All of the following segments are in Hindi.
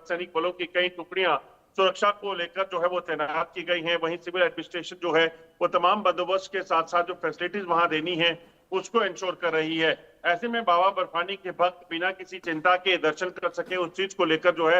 सैनिक बलों की कई टुकड़ियां सुरक्षा को लेकर जो है वो तैनात की गई हैं। वहीं सिविल एडमिनिस्ट्रेशन जो है वो तमाम बंदोबस्त के साथ साथ जो फैसिलिटीज वहां देनी है उसको इंश्योर कर रही है। ऐसे में बाबा बर्फानी के भक्त बिना किसी चिंता के दर्शन कर सके, उस चीज को लेकर जो है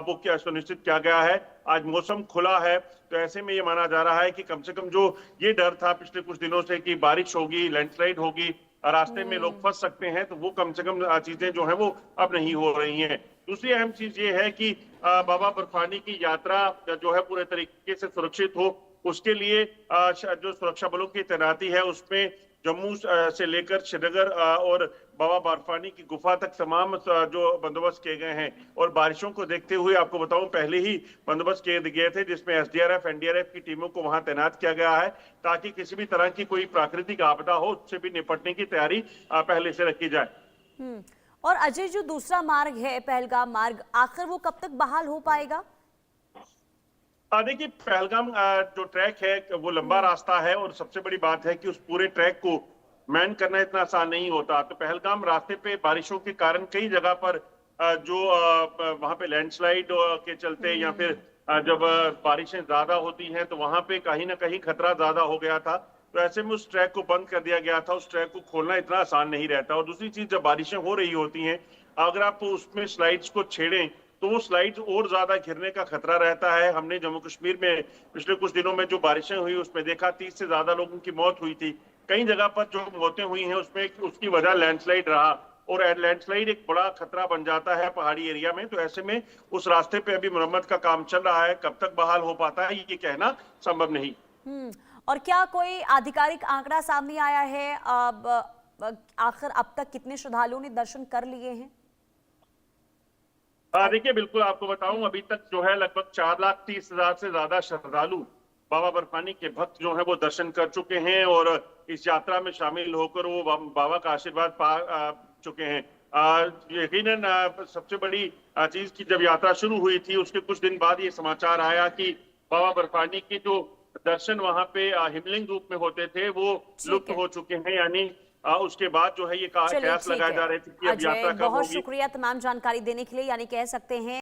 वो क्या सुनिश्चित किया गया है। आज मौसम खुला है, तो ऐसे में ये माना जा रहा है कि कम से कम जो ये डर था पिछले कुछ दिनों से कि बारिश होगी, लैंडस्लाइड होगी, रास्ते में लोग हम्म। फंस सकते हैं, तो वो कम से कम चीजें जो है वो अब नहीं हो रही हैं। दूसरी अहम चीज ये है कि बाबा बर्फानी की यात्रा जो है पूरे तरीके से सुरक्षित हो, उसके लिए जो सुरक्षा बलों की तैनाती है उसमें जम्मू से लेकर श्रीनगर और बाबा बर्फानी की गुफा तक तमाम जो बंदोबस्त किए गए हैं। और बारिशों को देखते हुए आपको बताऊं, पहले ही बंदोबस्त किए गए थे जिसमें एसडीआरएफ एनडीआरएफ की टीमों को वहां तैनात किया गया है, ताकि किसी भी तरह की कोई प्राकृतिक आपदा हो उससे भी निपटने की तैयारी पहले से रखी जाए। हम्म। और अजय, जो दूसरा मार्ग है पहलगाम मार्ग, आखिर वो कब तक बहाल हो पाएगा? देखिए, पहलगाम जो ट्रैक है वो लंबा हम्म। रास्ता है, और सबसे बड़ी बात है कि उस पूरे ट्रैक को मैन करना इतना आसान नहीं होता। तो पहलगाम रास्ते पे बारिशों के कारण कई जगह पर जो वहां पे लैंडस्लाइड के चलते या फिर हम्म। जब बारिशें ज्यादा होती हैं तो वहां पे कहीं ना कहीं खतरा ज्यादा हो गया था। तो ऐसे में उस ट्रैक को बंद कर दिया गया था। उस ट्रैक को खोलना इतना आसान नहीं रहता। और दूसरी चीज, जब बारिशें हो रही होती हैं, अगर आप उसमें स्लाइड्स को छेड़ें तो वो स्लाइड्स और ज्यादा गिरने का खतरा रहता है। हमने जम्मू कश्मीर में पिछले कुछ दिनों में जो बारिशें हुई उसमें देखा 30 से ज्यादा लोगों की मौत हुई थी। कई जगह पर जो मौतें हुई हैं उसमें उसकी वजह लैंडस्लाइड रहा, और लैंडस्लाइड एक बड़ा खतरा बन जाता है पहाड़ी एरिया में। तो ऐसे में उस रास्ते पे अभी मरम्मत का काम चल रहा है, कब तक बहाल हो पाता है ये कहना संभव नहीं। हम्म। और क्या कोई आधिकारिक आंकड़ा सामने आया है अब, आखिर अब तक कितने श्रद्धालुओं ने दर्शन कर लिए हैं? देखिए, बिल्कुल आपको बताऊं, अभी तक जो है लगभग 4,30,000 से ज्यादा श्रद्धालु बाबा बर्फानी के भक्त जो हैं वो दर्शन कर चुके हैं, और इस यात्रा में शामिल होकर वो बाबा का आशीर्वाद पा चुके हैं। यकीनन सबसे बड़ी चीज की जब यात्रा शुरू हुई थी उसके कुछ दिन बाद ये समाचार आया कि बाबा बर्फानी के जो दर्शन वहां पे हिमलिंग रूप में होते थे वो ठीक लुप्त है। हो चुके हैं। यानी उसके बाद जो है ये चलिए, कयास ठीक लगाए है जा रहे थे कि अब अजय, यात्रा कब बहुत होगी। शुक्रिया तमाम जानकारी देने के लिए। यानी कह सकते हैं